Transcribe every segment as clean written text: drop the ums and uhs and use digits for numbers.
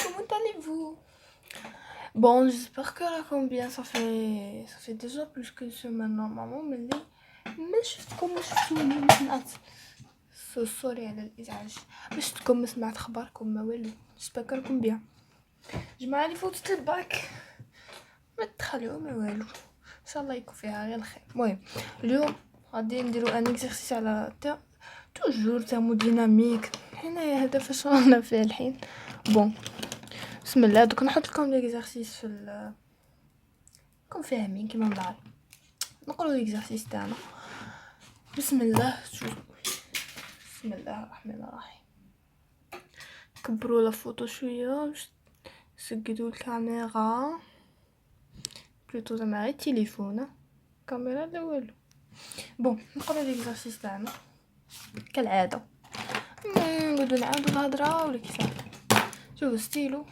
Comment allez-vous? Bon, j'espère que là combien ça fait déjà plus qu'une semaine normalement mais شفتكم وشفتوني ما سمعت سوري على الازعاج ما شفتكم ما سمعت اخباركم ما والو جيسبر راكم بيان جماعه اللي فوتت الباك ما تدخلوا ما والو ان شاء الله يكون فيها غير الخير. المهم اليوم غادي نديرو ان اكزرسيس على توجور تhermodynamique حنايا هذا فاش رانا فيه الحين. بون بسم الله دوك نحط لكم ليكزارسيس راكم فاهمين كيما بعض. نقولوا ليكزارسيس تاعنا بسم الله. شوف بسم الله الرحمن الرحيم. كبروا لا فوتو شويه باش سقدوا الكاميرا بلوتو زعما غير التليفون الكاميرا لا والو. بون نقولوا ليكزارسيس تاعنا كالعاده نقعدوا نعاودوا الهضره ولا كيفاه. شوفوا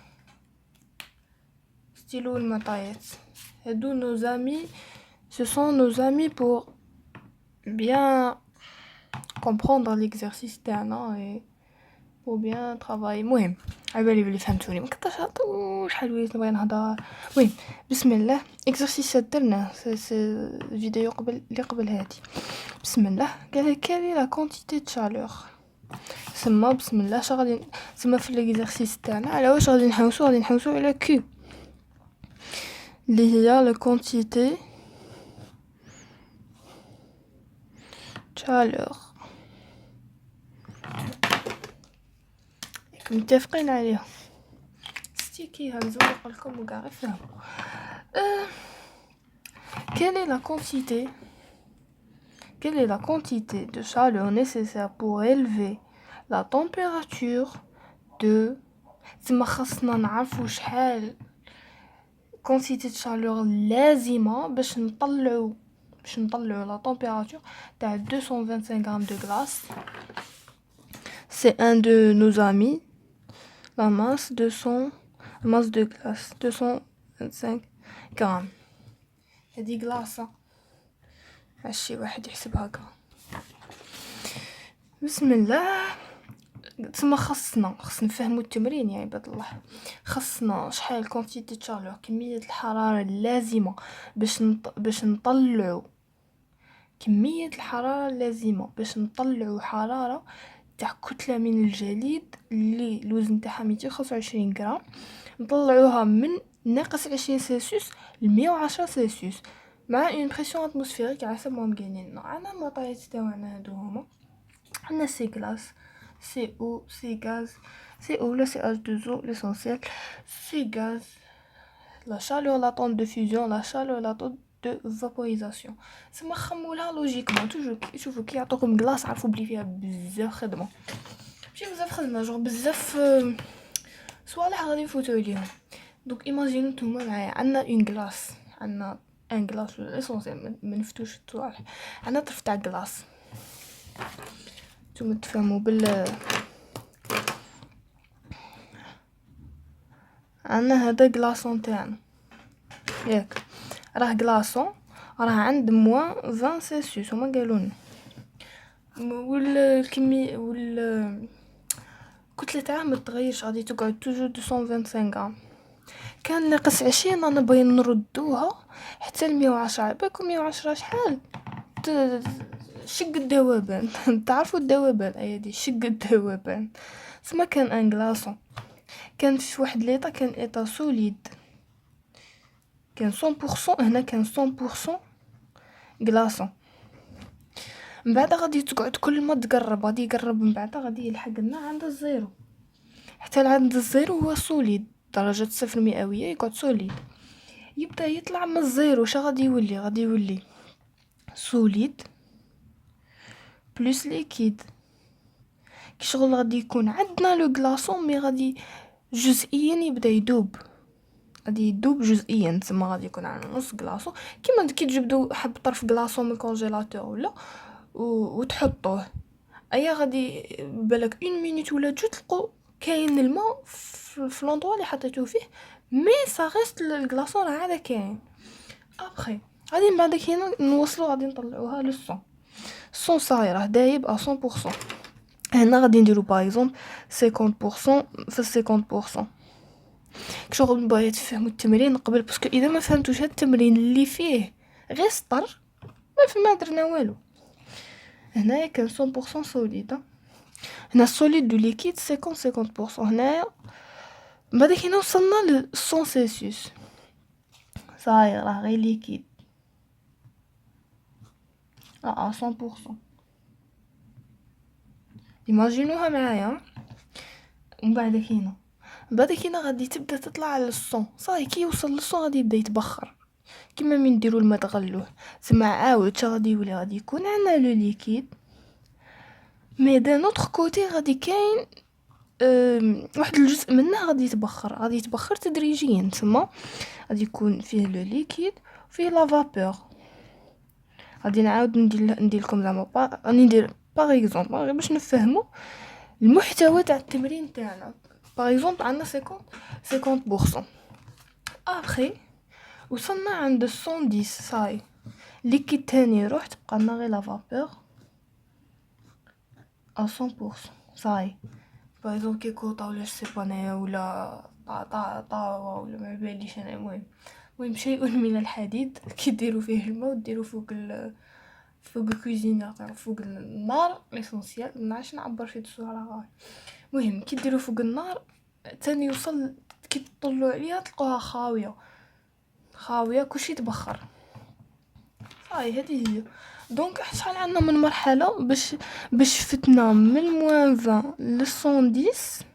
stylo المطايات هادو nos amis, ce sont nos amis pour bien comprendre l'exercice تاعنا et pour bien travailler. المهم عبالي بلي فهمتوني ما كتعطوش شحال وليت نبغي نهضر. المهم بسم الله اكزرسيس درناه سي فيديو قبل هادي. بسم الله قال كالي لا كونتيتي دو شالور سما بسم الله غادي سما في ليكزرسيس تاعنا على واش غادي نحوسو على كيو اللي هي لا كونتيتي شالور متفقين عليها. ستيكي همزو نقولكم وكاع فهموا. quelle est la quantité de chaleur nécessaire pour élever la température de تما خاصنا نعرفوا شحال quantité de chaleur لازمه باش نطلعوا la température تاع 225 grammes de glace. C'est un de nos amis. La masse de glace 225 grammes. هذه glace ماشي واحد يحسب هكا. بسم الله تما خاصنا نفهموا التمرين يا عباد الله. خاصنا شحال كونتيتي شالور كميه الحراره اللازمه باش نطلعوا كميه الحراره اللازمه باش نطلعوا حراره تاع كتله من الجليد اللي الوزن تاعها 225 غرام نطلعوها من ناقص 20 سلسيوس ل 110 سلسيوس مع اون بريسيون اتموسفيريك على حسب ما مقالين. عندنا المطايات تاعنا هادو هما عندنا سي غلاس سي او سي غاز سي او لا سي H2O l'essentiel سي غاز la chaleur latente de fusion la chaleur latente de vaporisation. سما خمولها لوجيكمون توجور شوفوا كي يعطوكم غلاس عرفوا بلي فيها بزاف خدمه ماشي بزاف خدمه جور بزاف صوالح غادي نفوتو عليهم. دونك ايماجينو نتوما معايا عندنا اون غلاس عندنا ان غلاس ليسونسيال ما نفتوش الصوالح عندنا طرف تاع غلاس نتوما تفهموا عندنا هذا غلاصون تاعنا ياك راه غلاصون راه عند موان 20 سلسيوس هما قالولنا والكميه الكتله تاعها ما تغيرش غادي تقعد توجور 225 غرام. كان ناقص 20 انا باغي نردوها حتى ل 110. بالكم 110 شحال شق الذوبان تعرفوا الذوبان هادي شق الذوبان. سما كان ان غلاصون كان في واحد ليطا كان ايطا سوليد كان 100% هنا كان 100% غلاصون. من بعد غادي تقعد كل ما تقرب غادي يقرب من بعد غادي يلحق لنا عند الزيرو حتى عند الزيرو هو سوليد درجة 0 مئوية يقعد سوليد يبدا يطلع من الزيرو شا غادي يولي سوليد بلس ليكيد كي شغل غادي يكون عندنا لو غلاصون مي غادي جزئيا يبدا يدوب غادي يدوب جزئيا تما غادي يكون عندنا نص غلاصون كيما كي تجبدوا حب طرف غلاصون من الكونجيلاتور ولا وتحطوه ايا غادي بالك 1 مينوت ولا 2 تلقوا كاين الماء في لوندروا اللي حطيتوه فيه مي سا ريست الغلاصون راه عاد كاين. ابخي غادي من بعد كي نوصلوا غادي نطلعوها للصون الصون صايره دايب 100%. هنا غادي نديرو باغ اكزومبل 50% في 50%. شغل باغي تفهموا التمرين قبل، باسكو اذا ما فهمتوش هاد التمرين اللي فيه غير سطر ما درنا والو. هنايا كان 100% سوليد، هنا السوليد دو ليكيد 50%. هنايا بعد كي وصلنا ل 100 سيلسيوس صاي راه غير ليكيد 100%. ايماجينوها معايا. ومن بعد كينا غادي تبدا تطلع على الصون، صاي كي يوصل للصون غادي يبدا يتبخر كيما من نديرو الماء تغلوه. تما عاود غادي يولي غادي يكون عندنا لو ليكيد، مي دا نوتر كوتي غادي كاين واحد الجزء منه غادي يتبخر تدريجيا. تما غادي يكون فيه لو ليكيد وفيه لا فابور. غادي نعاود ندير لكم زعما راني ندير باغ اكزومبل باش نفهموا المحتوى تاع التمرين تاعنا. باغ اكزومبل عندنا 50%. ابخي وصلنا عند 110 صاي ليكيد تاني يروح تبقى لنا غير لا فابور 100% صاي. باغ اكزومبل كي كوطا ولا سيبانيا ولا طاوا ولا ما باليش انا. المهم شيء من الحديد كيديروا فيه الماء وديروا فوق الكوزينه فوق النار ليسونسيال. نعرفش نعبر في الصوره غاي. المهم كي ديروا فوق النار تاني يوصل كي تطلعوا عليها تلقوها خاويه كلشي تبخر. هاي هذه هي. دونك شحال عندنا من مرحله باش فتنا من موان 20 ل 110.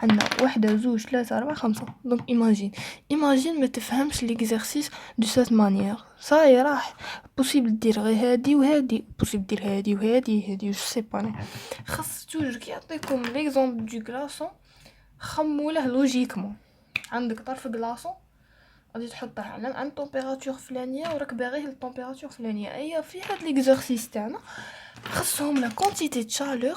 عندنا 1 2 3 4 5. دونك ايماجين ما تفهمش ليكزارسيس دو سات مانيير. صاي راح بوسيبل دير غير هادي وهادي، بوسيبل دير هادي وهادي جو سي با. خاص توجور كي يعطيكم ليكزامبل دو كلاصون خموله لوجيكمون. عندك طرف كلاصون غادي تحطه عند طومبيراتور فلانيه وراك باغيه للطومبيراتور فلانيه. اي في هاد ليكزارسيس تاعنا خاصهم لا كونتيتي تشالور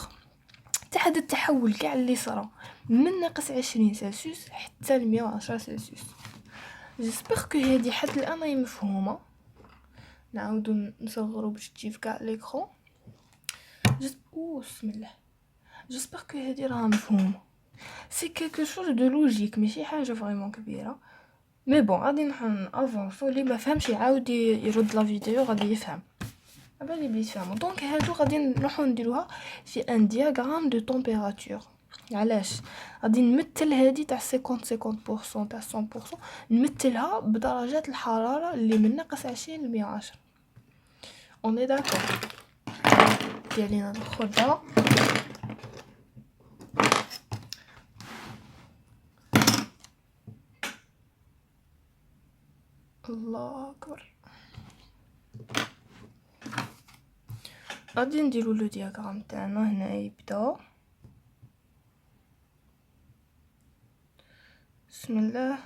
تاع هاد التحول كاع اللي صرا من ناقص 20 سلسيوس حتى ل 110 سلسيوس. جيسبر كو هادي حد الان مفهومه. نعاودو نصغرو باش تجي في كاع ليكرون. بسم الله. جيسبر كو هادي راه مفهومه. سي كيلكو شوز دو لوجيك ماشي حاجه فريمون كبيره. مي بون غادي نحن افونسو اللي ما فهمش يعاود يرد لا فيديو غادي يفهم. بالي بلي تفهموا. دونك هادو غادي نروحو نديروها في ان دياغرام دو طومبيراتور. علاش غادي نمثل هادي تاع 50% تاع 100% نمثلها بدرجات الحراره اللي من ناقص 20 ل 110. اوني داكور. ديالينا الخضره الله اكبر. غادي نديرو لو دياغرام تاعنا. هنا يبدا بسم الله.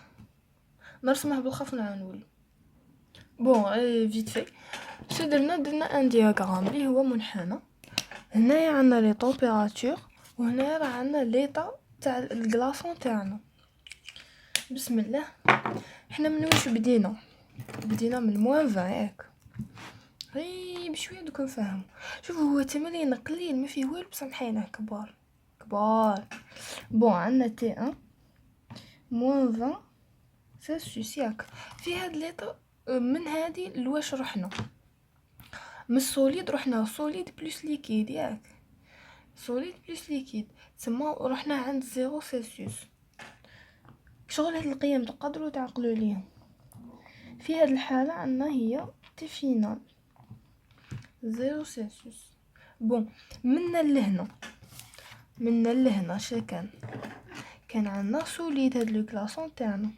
نرسمه بالخف ونعاود نولي. بون فيت في شو درنا ان دياغرام اللي هو منحنى. هنايا عندنا لي طومبيراتور وهنا راه عندنا ليطا تاع الكلاصون تاعنا. بسم الله. حنا من واش بدينا من موان 20 ياك. هاي بشويه دوك نفهم. شوفوا هو تمرين قليل ما فيه والو بصح محيناه كبار. بون عندنا تي 1 موان 20 سلسيوس ياك. في هاد ليطا من هادي لواش رحنا من السوليد رحنا سوليد بلس ليكيد ياك. سوليد بلس ليكيد تما رحنا عند 0 سلسيوس. شغل هاد القيم تقدروا تعقلوا ليهم. في هاد الحاله عندنا هي تي فينال 0 سلسيوس. بون منا لهنا شا كان عندنا سوليد. هاد لو كلاصون تاعنا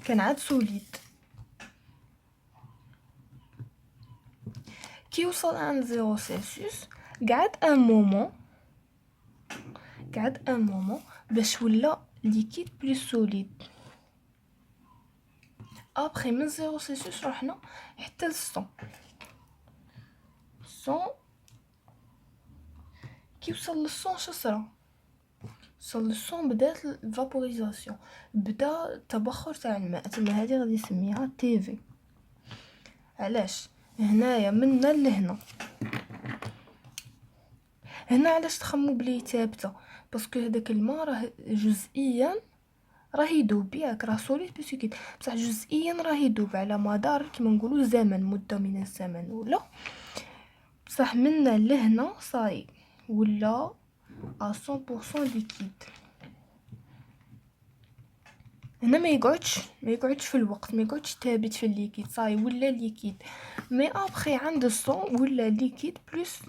كان عاد سوليد. كي وصل عند 0 سلسيوس قعد ان مومون باش ولا ليكيد بلس سوليد. ابخي من 0 سلسيوس رحنا حتى ل 100. كي وصل ل 100 شصرا وصل ل 100 بدات الفابوريزاسيون. بدا التبخر تاع الماء. تما هذه غادي نسميها تي في. علاش هنايا منا لهنا. هنا علاش تخمو بلي ثابته باسكو هذاك الماء راه جزئيا راه يذوب ياك، راه سوليد بلس ليكيد، بصح جزئيا راه يذوب على مدار كيما نقولوا زمن، مده من الزمن، ولا بصح منا لهنا صاي ولا 100% ليكيد. هنا ما يقعدش في الوقت، ما يقعدش ثابت في الليكيد، صاي ولا ليكيد. مي ابخي عند الصون ولا ليكيد بلس.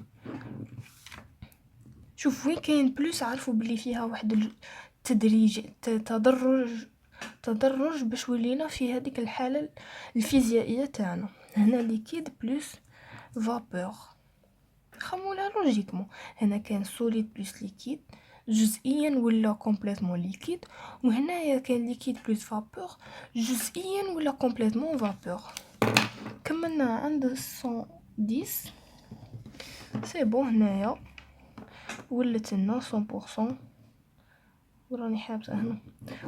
شوف وين كاين بلس عرفوا بلي فيها واحد التدريج، تدرج باش ولينا في هذيك الحاله الفيزيائيه تاعنا. هنا ليكيد بلس فابور، خمولها لوجيكمون. هنا كان سوليد بلس ليكيد جزئيا ولا كومبليتمون ليكيد، وهنايا كان ليكيد بلس فابور جزئيا ولا كومبليتمون فابور. كملنا عند 110 سي بون. هنايا ولات لنا 100%، وراني حابسه هنا،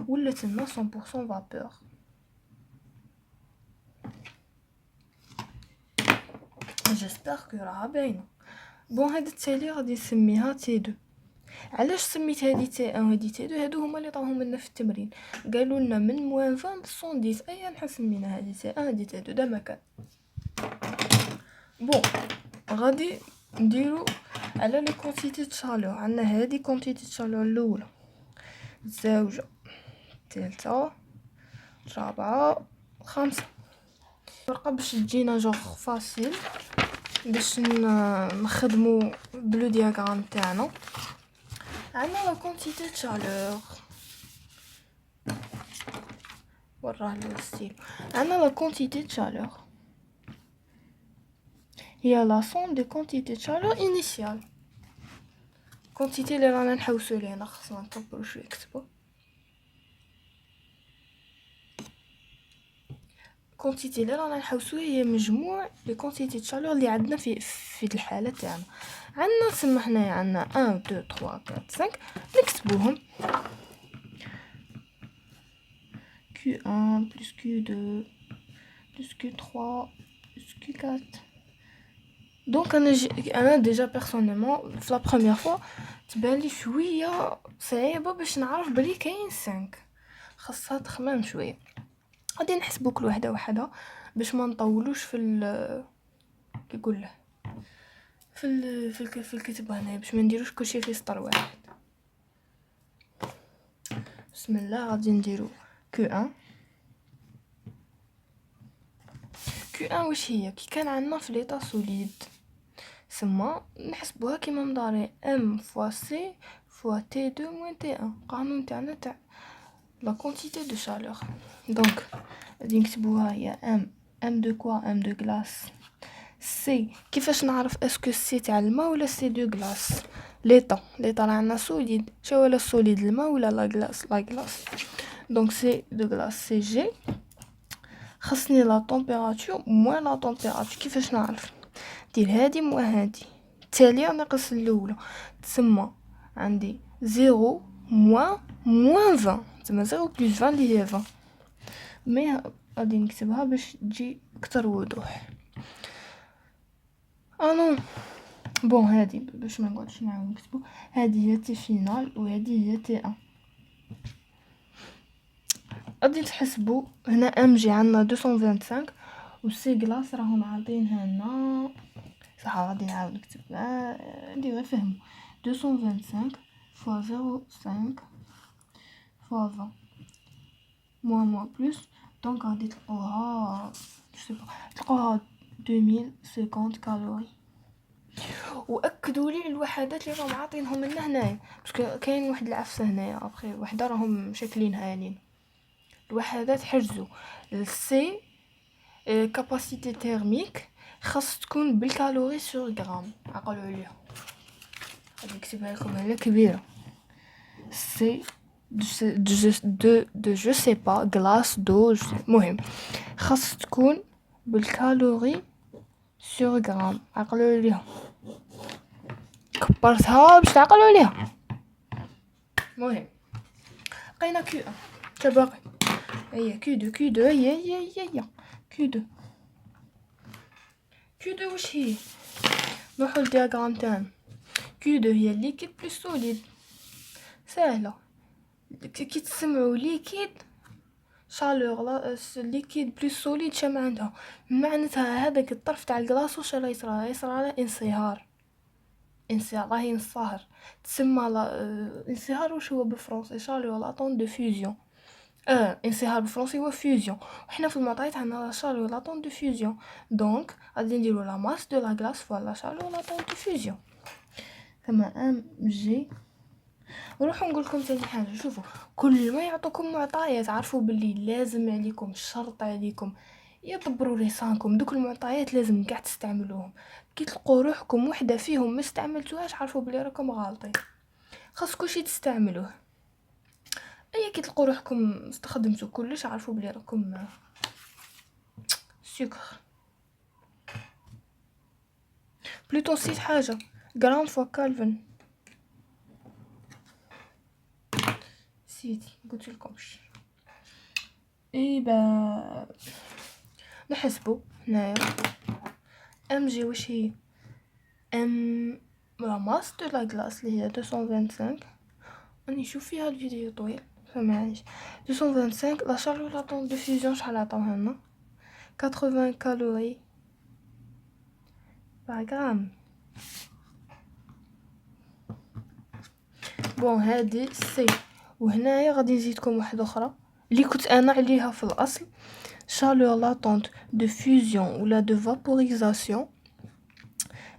ولات لنا 100% فابور. جيسبر كو راها باينه. بون هاد التالي غادي نسميها تي 2. علاش سميت هذه تي 1 وهذه تي 2؟ هادو هما اللي طاهم لنا في التمرين، قالوا لنا من موان 20 ل 110. ايا نحن سمينا هذه تي 1 هذه تي 2 دا مكان. بون غادي نديرو على لي كونتيتي تشالور. عندنا هذه كونتيتي تشالور الاولى، الزوجه، الثالثه، الرابعه، الخامسه. فرقه باش تجينا جوغ فاسيل باش نخدمو بلو دياغرام تاعنا. عندنا لا كونتيتي تشالور، وراه الستيل. عندنا لا كونتيتي تشالور هي لا سوم دي كونتيتي تشالور انيسيال. كونتيتي اللي رانا نحوسو ليها، خصنا نكبرو شويه كتبو. كونتيتي اللي رانا نحوسو هي مجموع لي كونتيتي تشالور اللي عندنا في الحاله تاعنا. عندنا تسمى هنايا عندنا 1 2 3 4 5 نكتبوهم. Q1 plus Q2 plus Q3 plus Q4. دونك انا ديجا بيرسونيلمون في لا بروميير فوا تبان لي شويه صعيبه باش نعرف بلي كاين 5، خاصها تخمام شويه. غادي نحسبو كل وحده وحده باش ما نطولوش في كيقول له في الكتابه هنايا، باش ما نديروش كلشي في سطر واحد. بسم الله. غادي نديرو Q1. Q1 واش هي؟ كي كان عندنا في ليطا سوليد سما نحسبوها كيما مضارع M فوا C فوا T2 moins T1، قانون تاعنا تاع لا كونتيتي دو شالور. دونك غادي نكتبوها هي M دو كوا، M دو غلاس. سي كيفاش نعرف اسكو سي تاع الماء ولا سي دو غلاس؟ ليطا راه عندنا سوليد، شو ولا سوليد الماء ولا لا غلاس. دونك سي دو غلاس سي جي. خصني لا طومبيراتور موان لا طومبيراتور. كيفاش نعرف؟ دير هادي موا هادي التالية ناقص الاولى، تسمى عندي 0 موان 20، تسمى 0 بلس 20 اللي هي 20. مي غادي نكتبها باش تجي اكثر وضوح. نو بون هادي باش ما نقعدش نعاود نكتبو، هادي هي تي فينال وهادي هي تي 1. غادي تحسبوا هنا ام جي عندنا 225 وسي غلاس راهم عاطينها لنا صح. غادي نعاود نكتب ندير غير فهموا 225 فوا 0.5 فوا 20 موان بلس. دونك غادي تلقوها تلقوها 2050 كالوري. واكدوا لي الوحدات اللي راهم عاطينهم لنا هنايا، باسكو كاين واحد العفسه هنايا ابخي وحده راهم شاكلينها لينا. الوحدات حجزوا السي كاباسيتي تيرميك خاص تكون بالكالوري سور غرام. عقلوا عليها، غادي نكتبها لكم هنا كبيره. سي دو جو سي با غلاس دو المهم خاص تكون بالكالوري سور غرام. عقلوا عليها، كبرتها باش تعقلوا عليها. المهم لقينا كيو 1 تباقي هي كيو 2 هي كيو 2 واش هي؟ نروحو للدياغرام تاعنا. كيو 2 هي ليكيد بلس سوليد. سهلة. كي تسمعوا ليكيد شالور لا ليكيد بلوس سوليد شا عندها معناتها هذاك الطرف تاع الكلاص واش راه يصرى له انصهار راهي ينصهر. تسمى انصهار واش هو بالفرنسي شالور لاطون دو فيوزيون. انصهار بالفرنسي هو فيوزيون، وحنا في المعطيات عندنا شالور لاطون دو فيوزيون. دونك غادي نديرو لا ماس دو لا غلاس فوالا شالور لاطون دو فيوزيون. ثم ام جي. نروح نقول لكم ثاني حاجه، شوفوا كل ما يعطوكم معطيات عرفوا باللي لازم عليكم شرط عليكم يدبروا لسانكم. دوك المعطيات لازم كاع تستعملوهم. كي تلقوا روحكم وحده فيهم ما استعملتوهاش عرفوا بلي راكم غالطين، خاص كلشي تستعملوه. اي كي تلقوا روحكم استخدمتوا كلش عرفوا بلي راكم سكر. بلوتو نسيت حاجه، غراند فوا كالفن سيدي قلت لكمش. اي با نحسبوا هنايا ام جي واش هي ام لا ماس دو لا غلاس اللي هي 225. راني نشوف فيها الفيديو طويل فمعليش. 225 لا شارلو لاطون دو فيوزيون شحال عطاوها لنا 80 كالوري باغ غرام. بون هادي سي. وهنايا غادي نزيدكم واحده اخرى اللي كنت انا عليها في الاصل شالور لاطونت دو فيوزيون ولا دو فابوريزاسيون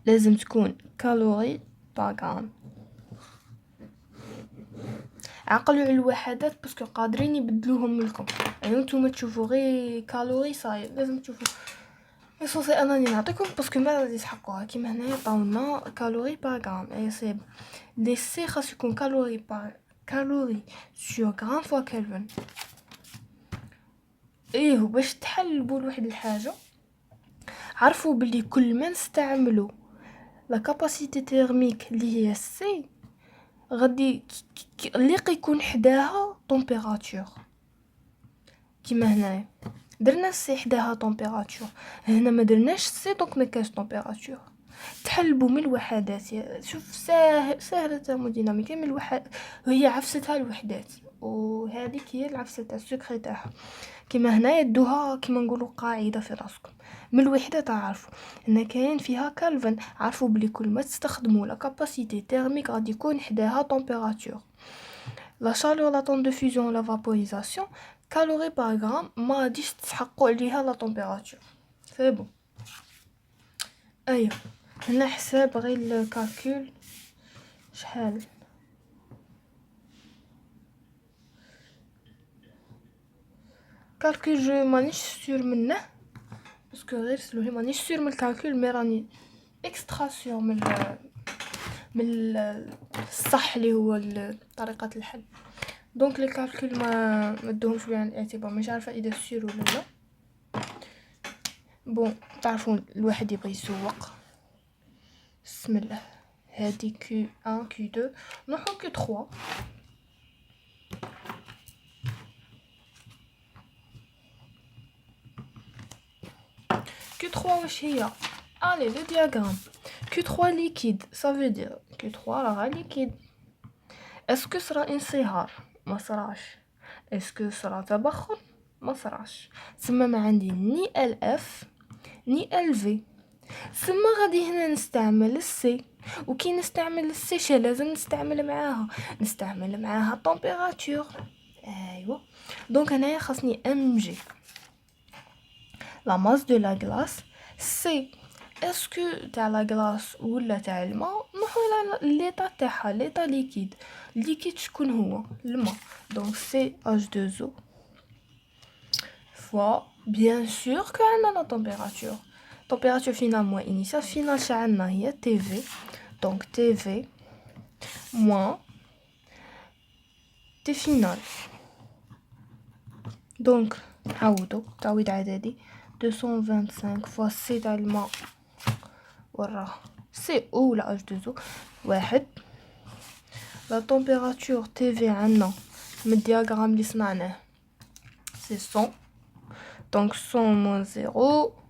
لازم تكون كالوري باغ غرام. عقلوا على الوحدات باسكو قادرين يبدلوهم لكم، يعني نتوما تشوفوا غير كالوري صاير لازم تشوفوا اساسي انني نعطيكم باسكو ما غادي يسحقوها كيما هنايا عطاونا كالوري باغ غرام. اي سي لي سي خاص يكون كالوري سور غرام فوا كلفن. ايه باش تحلبوا لواحد الحاجه عرفوا باللي كل ما نستعملوا لا كاباسيتي تيرميك اللي هي سي غادي اللي يكون حداها طومبيراتور. كيما هنايا درنا سي حداها طومبيراتور، هنا ما درناش سي دونك ما كاش طومبيراتور. تحلبوا من الوحدات. شوف ساهله الثرموديناميكيه من الوحدات هي عفستها الوحدات وهذيك هي العفسه تاع السكر تاعها. كيما هنايا دوها كيما نقولوا قاعده في راسكم من الوحده تعرفوا ان كاين فيها كالفن. عرفوا بلي كل ما تستخدموا لا كاباسيتي تيرميك غادي يكون حداها طومبيراتور. لا شالور لا طون دو فيوزيون لا فابوريزاسيون كالوري باغ غرام ما غاديش تسحقوا عليها لا طومبيراتور. سي بون. ايوا هنا حساب غير الكالكول شحال كالكول جو مانيش سور منه باسكو غير سلوهي مانيش سور من الكالكول مي راني اكسترا سور من الصح اللي هو طريقه الحل. دونك لي كالكول ما ادوهمش بعين الاعتبار مش عارفه اذا سور ولا لا. بون تعرفون الواحد يبغي يسوق. بسم الله. هادي كي 1 كي 2 نروحو كي 3. كي 3 واش هي allez le diagramme Q3 liquide ça veut dire Q3 راها liquide. est-ce que صرا انصهار؟ ما صراش. est-ce que صرا تبخر؟ ما صراش. ثم ما عندي ني LF ني LV. ثم غادي هنا نستعمل السي وكي نستعمل السي شا لازم نستعمل معاها طومبيراتور. ايوا دونك هنايا خاصني ام جي لا ماس دو لا غلاس سي اسكو تاع لا غلاس ولا تاع الماء. نروحو ليطا تاعها ليطا ليكيد شكون هو الماء. دونك سي H2O فوا بيان سور كو عندنا لا طومبيراتور. température finale moins initiale finale شعلنا هي TV. donc TV moins T final. donc نعوضو تعويض عددي 225 fois C تاع الماء وراه سي او لا H2O واحد. لا température TV عندنا من الدياغرام اللي صنعناه سي 100 donc 100 moins 0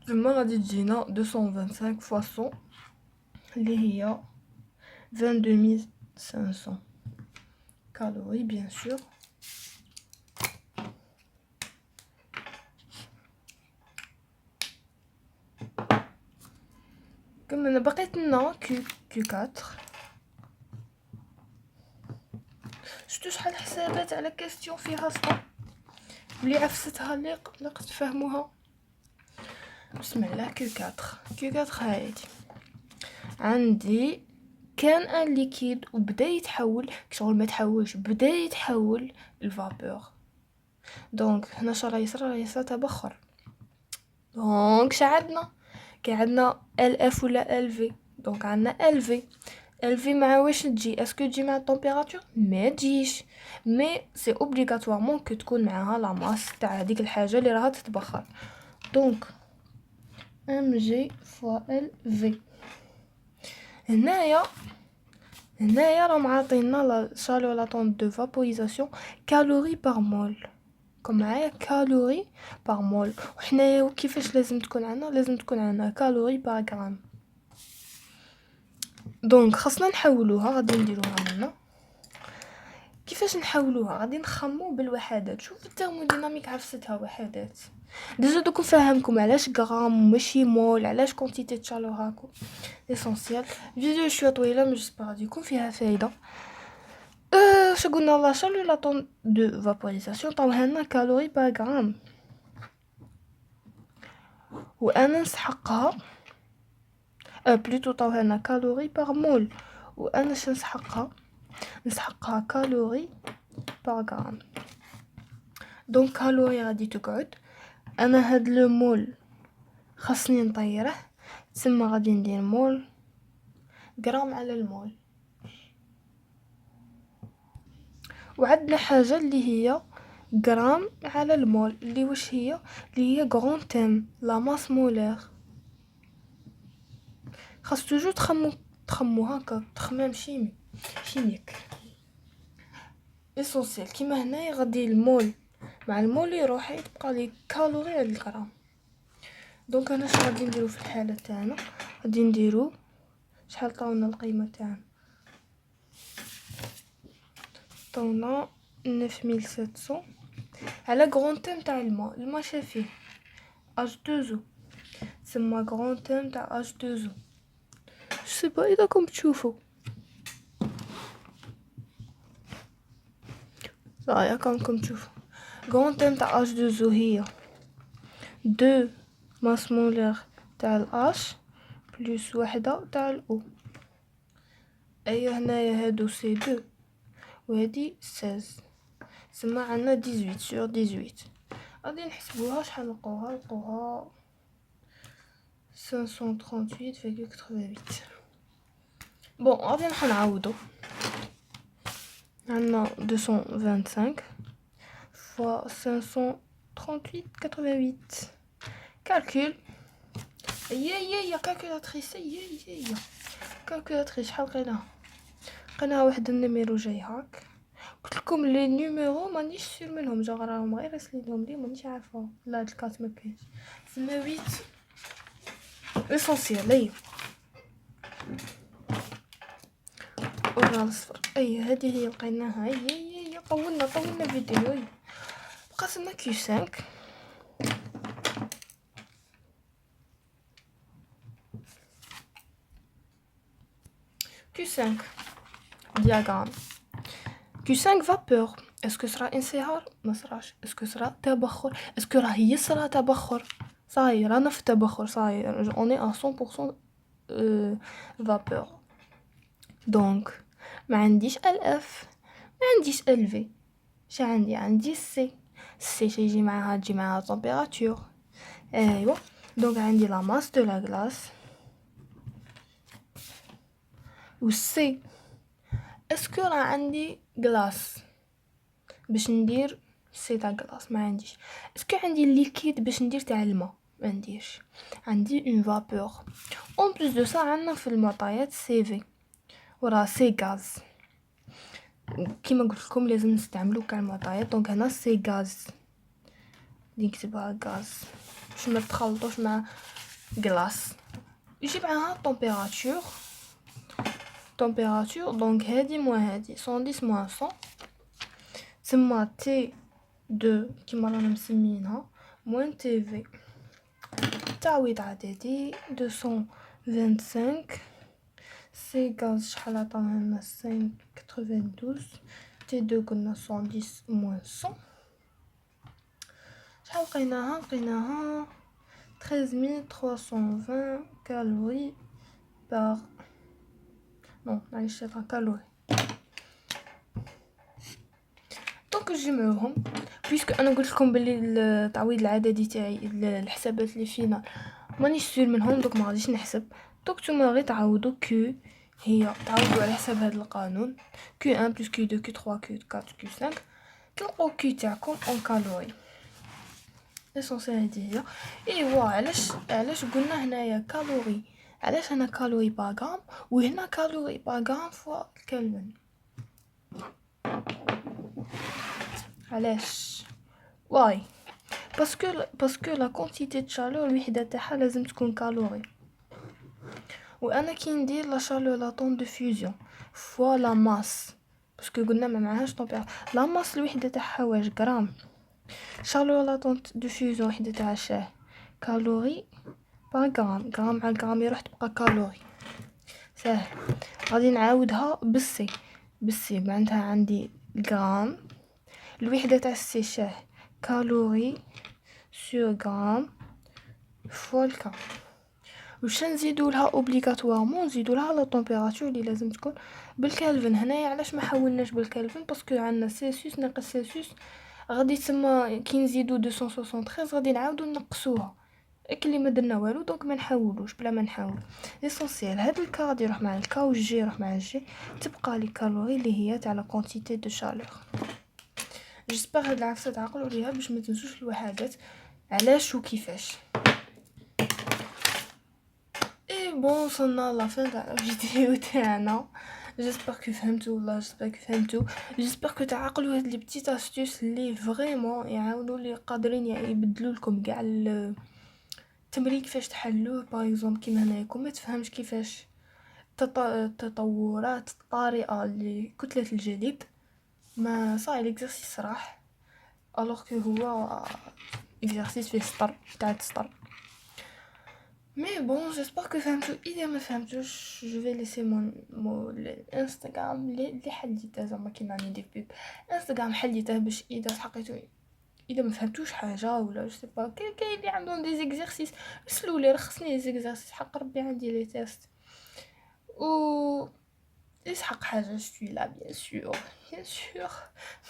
ثم غادي تجينا 225 fois 100 اللي هي 22000 500 calories bien sûr. كملنا بقيت لنا Q4. شفتوا شحال حسابات على كاستيون فيها صح بلي عفستها اللي تفهموها. بسم الله. Q4 هايدي عندي كان ان ليكيد وبدا يتحول شغل ما تحولش بدا يتحول الفابور. دونك هنا راه يصرى تبخر. دونك شعدنا عندنا LF ولا LV. دونك عندنا LV مع واش تجي اسكو تجي مع التمبيراتور ما تجيش مي سي اوبليغاتوارمون كو تكون معاها لا ماس تاع هذيك الحاجه اللي راها تتبخر. دونك mg fois LV. هنايا راهم عاطينا لا شالور لاتون دو فابوريزاسيون كالوري بار مول. كم معايا كالوري بار مول. وحنايا كيفاش لازم تكون عندنا كالوري بار غرام. دونك خاصنا نحولوها. غادي نديروها هنا. كيفاش نحولوها؟ غادي نخمو بالوحدات. شوف الترموديناميك عفستها وحدات. ديجا دوك نفهمكم علاش غرام ماشي مول، علاش كونتيتي تشالور هاكو اسونسيال. فيديو شويه طويله مي جيسبر غادي يكون فيها فايده. شو قلنا؟ لا شالور لاتون دو فابوريزاسيون طاوها لنا كالوري بار غرام، وانا نسحقها بلوتو طاوها لنا كالوري بار مول، وانا نسحقها كالوري بار غرام. دونك كالوري غادي تقعد. انا هاد لو مول خاصني نطيره، تسمى غادي ندير مول غرام على المول. وعندنا حاجه اللي هي غرام على المول اللي واش هي اللي هي غران تيم لا ماس مولير. خاص توجو تخمو هكا تخمام شيميك اسونسيال. كيما هنايا غادي المول مع المول يروح يبقى لي كالوري على الغرام. دونك انا شنو غادي نديرو في الحاله تاعنا؟ غادي نديرو شحال طاونا القيمه تاعنا؟ طاونا 9700 على غران تيم تاع الماء شافيه H2O. تسمى غران تيم تاع H2O. سي با اذا راكم تشوفوا صايا كونكم تشوفوا غران تيم تاع H2O هي 2 ماس مولير تاع الH بلس وحده تاع الO. ايا هنايا هادو سي 2 وهادي 16 سما عندنا 18 sur 18. غادي نحسبوها شحال نلقوها 538,88. بون غادي نعاودو. عندنا 225 fois 538,88. calcul. يا كالكولاتريس. كالكولاتريس شحال لقيناها واحد النيميرو جاي هاك. قلت لكم لي نيميرو مانيش سير منهم، جا راهم غير راسلينهم لي مانيش عارفه. لا هاد الكارت ما كاينش. سما 8 اسونسيال. اي ورا الصفر. اي هذه هي لقيناها. اي طولنا فيديو. بقى لنا Q5. diagramme. Q5 vapeur. اسكو صرا انصهار؟ ما صراش. اسكو صرا تبخر؟ اسكو راه يصرى تبخر؟ صاير رانا في التبخر. صاير اوني ا 100% vapeur. دونك ما عنديش LF ما عنديش LV. شا عندي السي تجي معاها température. ايوا دونك عندي لا ماس دو لا غلاس و سي. اسكو راه عندي غلاس باش ندير سي تاع غلاس؟ ما عنديش. اسكو عندي ليكيد باش ندير تاع الماء؟ ما نديرش. عندي اون فابور. اون بليس دو سا عندنا في المعطيات سي في وراه سي غاز. كيما قلت لكم لازم نستعملو كاع المعطيات. دونك هنا سي غاز نكتبها غاز باش ما تخلطوش مع غلاس. يجي معاها طومبيراتور température دونك هادي moins هادي 110 moins 100 تسمى T2 كيما رانا مسمينها moins TV تعويض عددي 225 سي غاز شحال عطاوها لنا 592 T2 قلنا 110 moins 100 شحال لقيناها 13320 calories par non معليش هذا كالوري دونك نجمعوهم بيسكو انا قلت لكم بلي التعويض العددي تاعي الحسابات اللي فينا مانيش سير منهم دوك ما غاديش نحسب دوك نتوما غير تعوضوا كيو هي تعوضوا على حساب هذا القانون كيو 1 بلس كيو 2 كيو 3 كيو 4 كيو 5 تلقوا كيو تاعكم اون كالوري ليسونسيال هذه هي ايوا علاش قلنا هنايا كالوري علاش هنا كالوري باغ غرام وهنا كالوري باغ غرام فوا الكلفن علاش واي باسكو لا كونتيتي د شالور الوحده تاعها لازم تكون كالوري وانا كي ندير لا شالور لا طون دو فيوزيون فوا لا ماس باسكو قلنا ما معهاش طومبيراتور لا ماس الوحده تاعها واش غرام شالور لا طون دو فيوزيون وحده تاع الشاي كالوري باغ غرام غرام على غرام يروح تبقى كالوري ساهل غادي نعاودها بالسي معناتها عندي غرام الوحده تاع السي شاه كالوري سور غرام فوا الكا واش نزيدو لها اوبليغاتوارمون نزيدو لها لا طومبيراتور اللي لازم تكون بالكالفن هنايا علاش ما حولناش بالكالفن باسكو عندنا سيلسيوس ناقص سيلسيوس غادي تسمى كي نزيدو 273 غادي نعاودو نقصوها اللي ما درنا والو دونك ما نحولوش بلا ما نحاول ليسونسيال هاد الكا غادي يروح مع الكا والجي يروح مع الجي تبقى لي كالوري اللي هي تاع لا كونتيتي دو شالور جيسبر هاد العفسه تعقلوا ليها باش ما تنسوش الوحدات علاش وكيفاش اي بون وصلنا لا فين تاع الفيديو تاعنا جيسبر كو فهمتوا جيسبر كو تعقلوا هاد لي بتيت استوس اللي فريمون يعاونوا لي قادرين يبدلوا لكم كاع التمرين كيفاش تحلوه باغ اكزومبل كيما هنايا ما تفهمش كيفاش تطورات الطريقه لكتله الجليد ما صاي ليكزرسيس راح الوغ كو هو اكزرسيس فيه سطر تاع السطر مي بون جيسبر كو فهمتوا اذا ما فهمتوش جو في ليسي مون انستغرام اللي حليته زعما كيما راني ندير بيب انستغرام حليته باش اذا حقيتو اذا ما فهمتوش حاجه ولا جو سي با كاين اللي عندهم دي زيكزرسيس رسلوا لي رخصني لي زيكزرسيس حق ربي عندي لي تيست و يسحق حاجه شوي لا بيان سور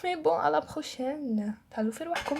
مي بون على بروشين تعالوا في رواحكم.